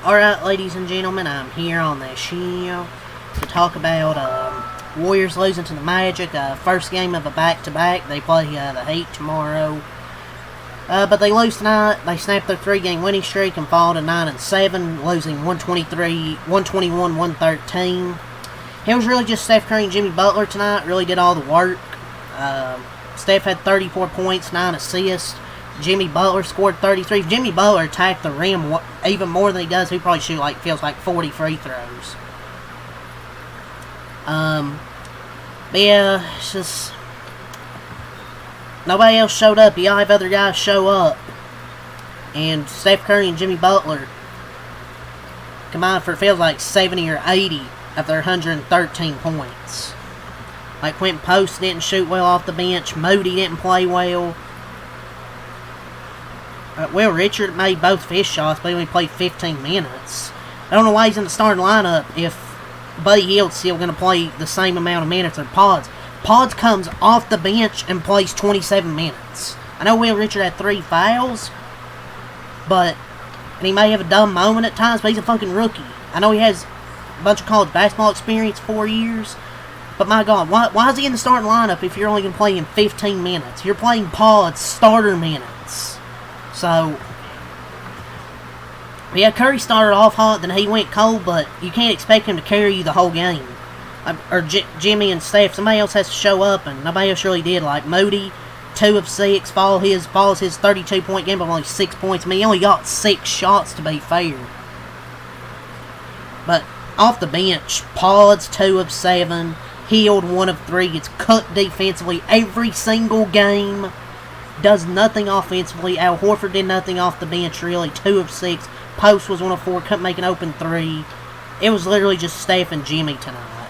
Alright, ladies and gentlemen, I'm here on the show to talk about Warriors losing to the Magic. First game of a back-to-back. They play the Heat tomorrow. But they lose tonight. They snapped their 3-game winning streak and fall to 9-7, losing 121-113. It was really just Steph Curry and Jimmy Butler tonight. Really did all the work. Steph had 34 points, 9 assists. Jimmy Butler scored 33. If Jimmy Butler attacked the rim even more than he does, he'd probably shoot feels like 40 free throws. But yeah, it's just nobody else showed up. You all have other guys show up, and Steph Curry and Jimmy Butler combined for it feels like 70 or 80 of their 113 points. Like Quentin Post didn't shoot well off the bench. Moody didn't play well. Will Richard made both of his shots, but he only played 15 minutes. I don't know why he's in the starting lineup if Buddy Hield's still going to play the same amount of minutes as Pods. Pods comes off the bench and plays 27 minutes. I know Will Richard had 3 fouls, and he may have a dumb moment at times, but he's a fucking rookie. I know he has a bunch of college basketball experience, 4 years, but my God, why is he in the starting lineup if you're only going to play him 15 minutes? You're playing Pods starter minutes. So, yeah, Curry started off hot, then he went cold, but you can't expect him to carry you the whole game. Jimmy and Steph, somebody else has to show up, and nobody else really did. Like Moody, 2 of 6, follows his 32-point game, but only 6 points. I mean, he only got 6 shots to be fair. But off the bench, Pods, 2 of 7, Hield, 1 of 3, gets cooked defensively every single game. Does nothing offensively. Al Horford did nothing off the bench, really. 2 of 6. Post was 1 of 4. Couldn't make an open 3. It was literally just Steph and Jimmy tonight.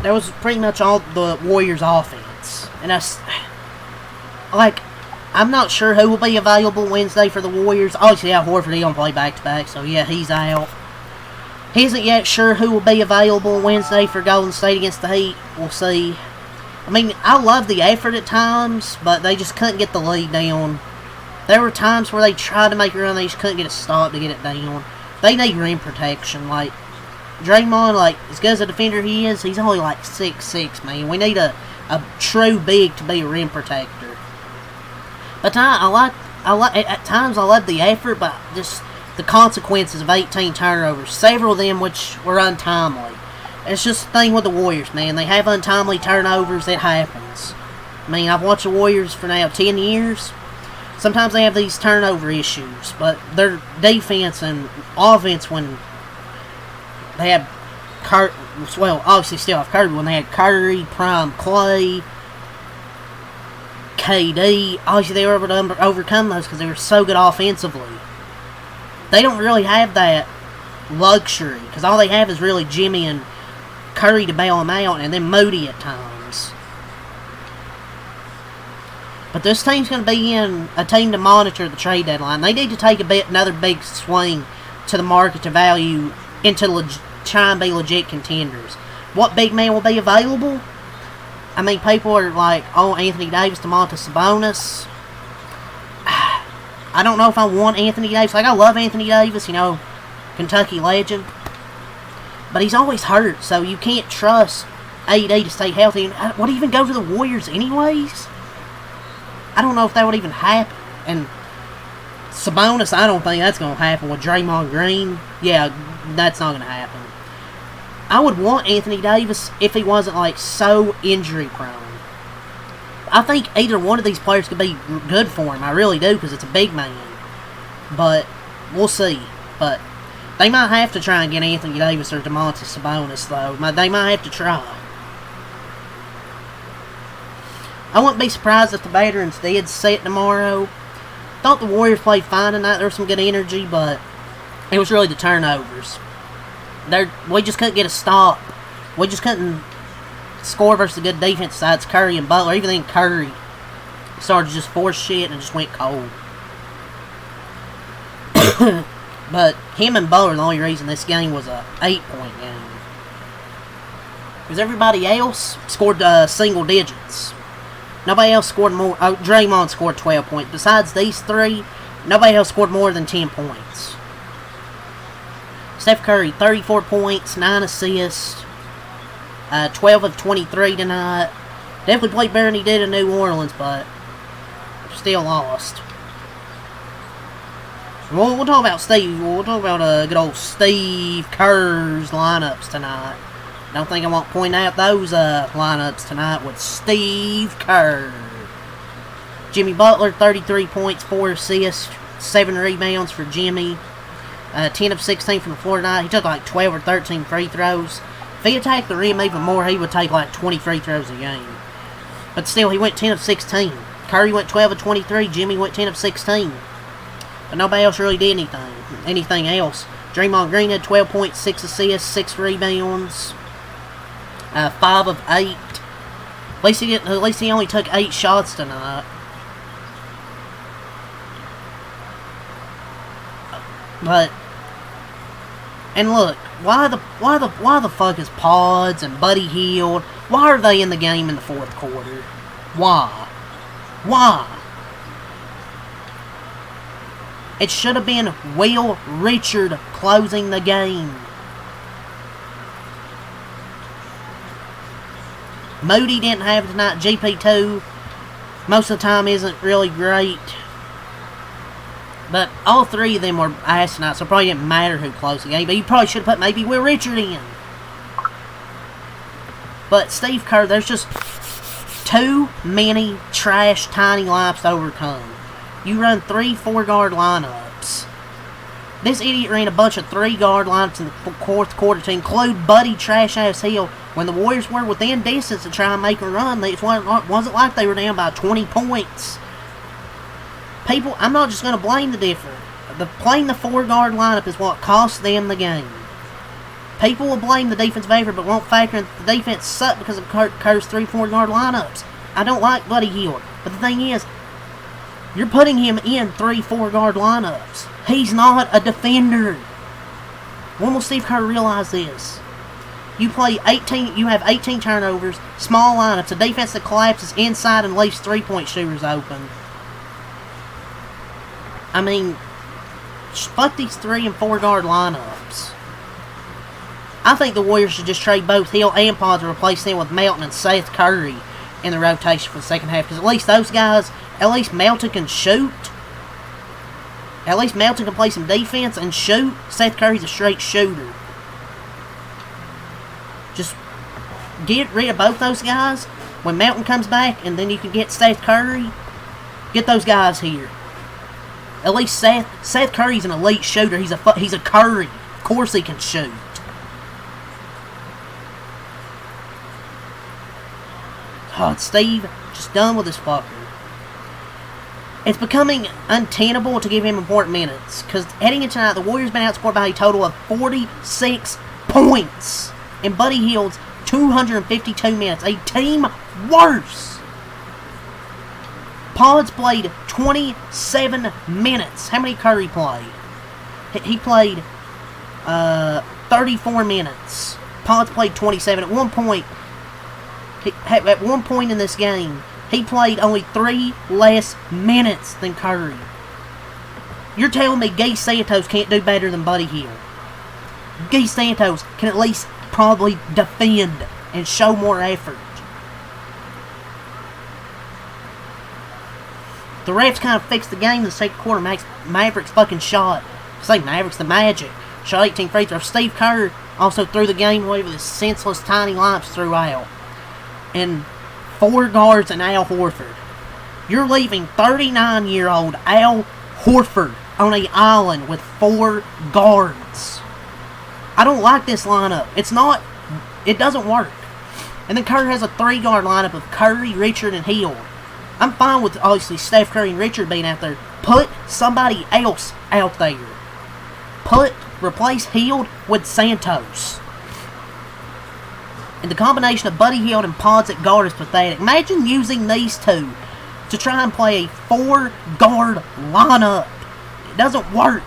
That was pretty much all the Warriors' offense. And I'm not sure who will be available Wednesday for the Warriors. Obviously, Al Horford, he don't play back-to-back, so yeah, he's out. He isn't yet sure who will be available Wednesday for Golden State against the Heat. We'll see. I mean, I love the effort at times, but they just couldn't get the lead down. There were times where they tried to make a run, they just couldn't get a stop to get it down. They need rim protection. Like, Draymond, as good as a defender he is, he's only 6'6", man. We need a true big to be a rim protector. But at times I love the effort, but just the consequences of 18 turnovers, several of them which were untimely. It's just the thing with the Warriors, man. They have untimely turnovers. It happens. I mean, I've watched the Warriors for now 10 years. Sometimes they have these turnover issues, but their defense and offense, when they had obviously still have Curry, when they had Curry, Prime Clay, KD, obviously they were able to overcome those because they were so good offensively. They don't really have that luxury because all they have is really Jimmy and Curry to bail them out, and then Moody at times. But this team's going to be a team to monitor the trade deadline. They need to take another big swing to the market to value into try and be legit contenders. What big man will be available? I mean, people are like, oh, Anthony Davis, Domantas Sabonis. I don't know if I want Anthony Davis. I love Anthony Davis, Kentucky legend. But he's always hurt, so you can't trust AD to stay healthy. And would he even go to the Warriors anyways? I don't know if that would even happen. And Sabonis, I don't think that's going to happen with Draymond Green. Yeah, that's not going to happen. I would want Anthony Davis if he wasn't, so injury-prone. I think either one of these players could be good for him. I really do, because it's a big man. But we'll see. But they might have to try and get Anthony Davis or Domantas Sabonis, though. They might have to try. I wouldn't be surprised if the veterans did sit tomorrow. Thought the Warriors played fine tonight. There was some good energy, but it was really the turnovers. We just couldn't get a stop. We just couldn't score versus a good defense besides Curry and Butler. Even then, Curry started to just force shit and just went cold. But him and Butler are the only reason this game was a 8-point game. Because everybody else scored single digits. Nobody else scored more. Draymond scored 12 points. Besides these three, Nobody else scored more than 10 points. Steph Curry, 34 points, 9 assists, 12 of 23 tonight. Definitely played better than he did in New Orleans, but still lost. We'll talk about Steve. We'll talk about good old Steve Kerr's lineups tonight. Don't think I won't point out those lineups tonight with Steve Kerr. Jimmy Butler, 33 points, 4 assists, 7 rebounds for Jimmy. 10 of 16 from the floor tonight. He took like 12 or 13 free throws. If he attacked the rim even more, he would take like 20 free throws a game. But still, he went 10 of 16. Curry went 12 of 23. Jimmy went 10 of 16. But nobody else really did anything else. Draymond Green had 12 points, 6 assists, 6 rebounds, 5 of 8. At least he only took 8 shots tonight. But, and look, why the fuck is Pods and Buddy Hield? Why are they in the game in the fourth quarter? Why? It should have been Will Richard closing the game. Moody didn't have it tonight. GP2 most of the time isn't really great. But all three of them were ass tonight, so it probably didn't matter who closed the game. But you probably should have put maybe Will Richard in. But Steve Kerr, there's just too many trash tiny lineups to overcome. You run 3 4-guard lineups. This idiot ran a bunch of 3-guard lineups in the fourth quarter to include Buddy trash-ass Hield. When the Warriors were within distance to try and make a run, it wasn't like they were down by 20 points. People, I'm not just going to blame the difference. Playing the 4-guard lineup is what cost them the game. People will blame the defensive effort, but won't factor in the defense sucked because of Kerr's 3 4-guard lineups. I don't like Buddy Hield, but the thing is, you're putting him in 3 4-guard lineups. He's not a defender. When will Steve Kerr realize this? You have 18 turnovers, small lineups, a defense that collapses inside and leaves 3-point shooters open. I mean, fuck these 3 and 4-guard lineups. I think the Warriors should just trade both Hill and Pods and replace them with Melton and Seth Curry in the rotation for the second half. Because at least those guys, at least Melton can shoot. At least Melton can play some defense and shoot. Seth Curry's a straight shooter. Just get rid of both those guys when Melton comes back, and then you can get Seth Curry. Get those guys here. At least Seth Curry's an elite shooter. He's a Curry. Of course he can shoot. Oh, Steve, just done with this fucker. It's becoming untenable to give him important minutes. Because heading into tonight, the Warriors been outscored by a total of 46 points. And Buddy Hield's 252 minutes. A team worse. Pods played 27 minutes. How many Curry played? He played 34 minutes. Pods played 27. At one point in this game, he played only 3 less minutes than Curry. You're telling me Guy Santos can't do better than Buddy Hield? Guy Santos can at least probably defend and show more effort. The refs kind of fixed the game in the second quarter. Mavericks fucking shot. Say Mavericks, the Magic. Shot 18 free throws. Steve Kerr also threw the game away with his senseless tiny lineups throughout. And 4 guards and Al Horford. You're leaving 39-year-old Al Horford on an island with 4 guards. I don't like this lineup. It doesn't work. And then Kerr has a 3-guard lineup of Curry, Richard, and Hield. I'm fine with, obviously, Steph Curry and Richard being out there. Put somebody else out there. Replace Hield with Santos. And the combination of Buddy Hield and Pods at guard is pathetic. Imagine using these two to try and play a 4-guard lineup. It doesn't work.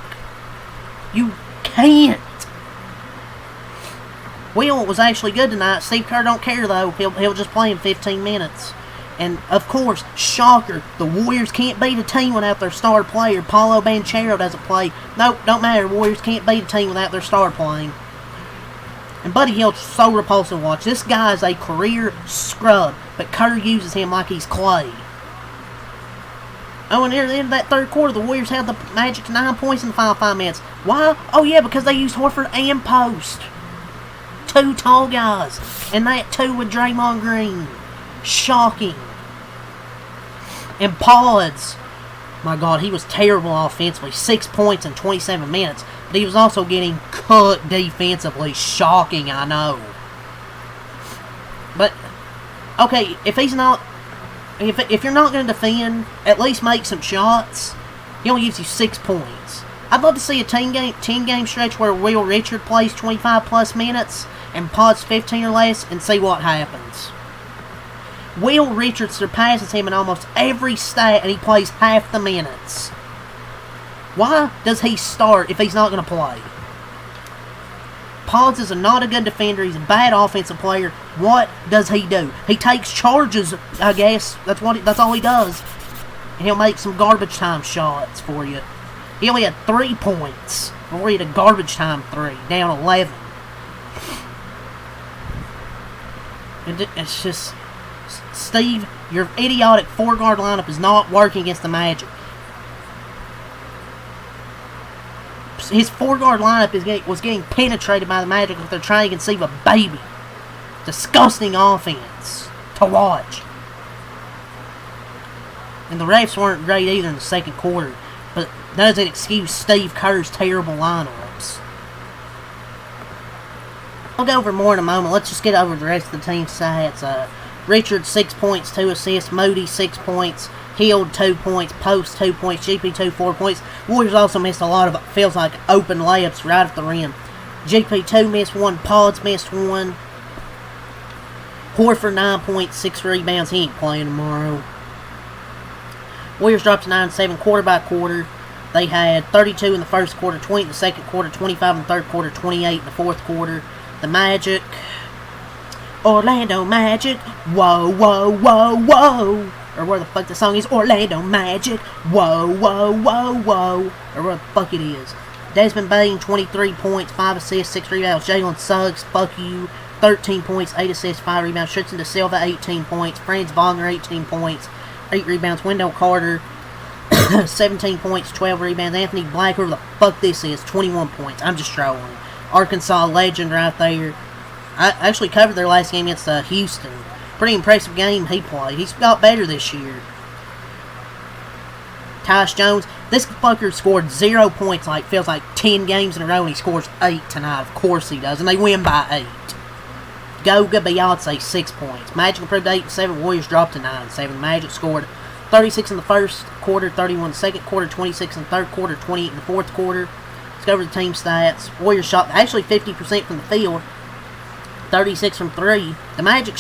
You can't. Will was actually good tonight. Steve Kerr don't care, though. He'll just play in 15 minutes. And, of course, shocker, the Warriors can't beat a team without their star player. Paolo Banchero doesn't play. Nope, don't matter. Warriors can't beat a team without their star playing. And Buddy Hield's so repulsive to watch. This guy is a career scrub, but Kerr uses him like he's clay. Oh, and near the end of that third quarter, the Warriors held the Magic to 9 points in the final 5 minutes. Why? Oh, yeah, because they used Horford and Post. 2 tall guys. And that 2 with Draymond Green. Shocking. And Pods. My God, he was terrible offensively. 6 points in 27 minutes. But he was also getting cut defensively. Shocking, I know. But, okay, if he's not... If you're not going to defend, at least make some shots. He only gives you 6 points. I'd love to see a 10-game stretch where Will Richard plays 25-plus minutes and Pods 15 or less and see what happens. Will Richard surpasses him in almost every stat and he plays half the minutes. Why does he start if he's not going to play? Pods is not a good defender. He's a bad offensive player. What does he do? He takes charges, I guess. That's all he does. And he'll make some garbage time shots for you. He only had 3 points before he had a garbage time 3, down 11. And it's just, Steve, your idiotic 4-guard lineup is not working against the Magic. His 4-guard lineup was getting penetrated by the Magic if they're trying to conceive a baby. Disgusting offense to watch. And the refs weren't great either in the second quarter, but doesn't excuse Steve Kerr's terrible lineups. I'll go over more in a moment. Let's just get over the rest of the team's stats. Richard, 6 points, 2 assists. Moody, 6 points. Hield, 2 points. Post, 2 points. GP2, 4 points. Warriors also missed a lot of, feels like, open layups right at the rim. GP2 missed 1. Pods missed 1. Horford, 9 points, 6 rebounds. He ain't playing tomorrow. Warriors dropped to 9-7 quarter by quarter. They had 32 in the first quarter, 20 in the second quarter, 25 in the third quarter, 28 in the fourth quarter. The Magic... Orlando Magic, whoa, whoa, whoa, whoa. Or where the fuck the song is, Orlando Magic, whoa, whoa, whoa, whoa. Or where the fuck it is. Desmond Bane, 23 points, 5 assists, 6 rebounds. Jalen Suggs, fuck you, 13 points, 8 assists, 5 rebounds. Tristan Da Silva, 18 points. Franz Wagner, 18 points, 8 rebounds. Wendell Carter, 17 points, 12 rebounds. Anthony Black, whoever the fuck this is, 21 points. I'm just trolling. Arkansas legend right there. I actually covered their last game against Houston. Pretty impressive game he played. He's got better this year. Tyus Jones, this fucker scored 0 points feels like 10 games in a row, and he scores 8 tonight. Of course he does, and they win by 8. Goga Beyonce, 6 points. Magic improved 8-7. Warriors dropped to 9-7. Magic scored 36 in the first quarter, 31 in the second quarter, 26 in the third quarter, 28 in the fourth quarter. Let's go over the team stats. Warriors shot actually 50% from the field. 36 from 3. The Magic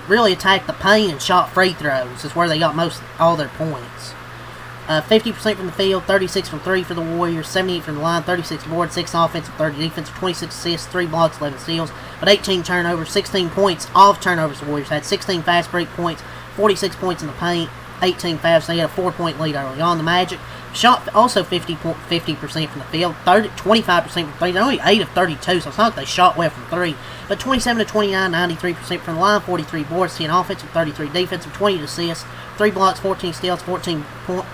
really attacked the paint and shot free throws. That's where they got all their points. 50% from the field, 36 from 3 for the Warriors, 78 from the line, 36 boards, 6 offensive, 30 defensive, 26 assists, 3 blocks, 11 steals, but 18 turnovers, 16 points off turnovers. The Warriors had 16 fast break points, 46 points in the paint, 18 fouls. So they had a 4-point lead early on. The Magic shot also 50% from the field, 25% from 3. They're only 8 of 32, so it's not like they shot well from 3. But 27 to 29, 93% from the line, 43 boards, 10 offensive, 33 defensive, 20 assists, 3 blocks, 14 steals, 14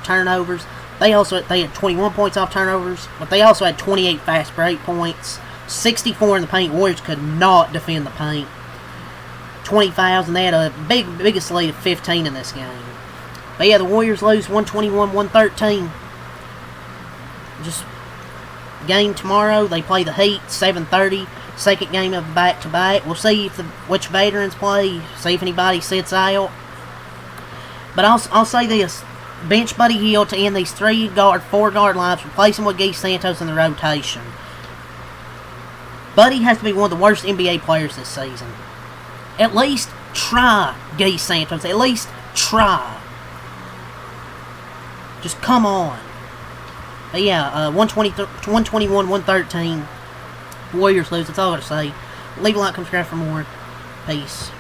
turnovers. They had 21 points off turnovers, but they also had 28 fast break points, 64 in the paint. Warriors could not defend the paint. 20 fouls, and they had a biggest lead of 15 in this game. But yeah, the Warriors lose 121-113. Just game tomorrow. They play the Heat, 7:30. Second game of back-to-back. We'll see which veterans play. See if anybody sits out. But I'll say this. Bench Buddy Hield to end these 4-guard lines. Replace him with Guy Santos in the rotation. Buddy has to be one of the worst NBA players this season. At least try Guy Santos. At least try. Just come on. But yeah, 121-113. Warriors lose. That's all I got to say. Leave a like, subscribe for more. Peace.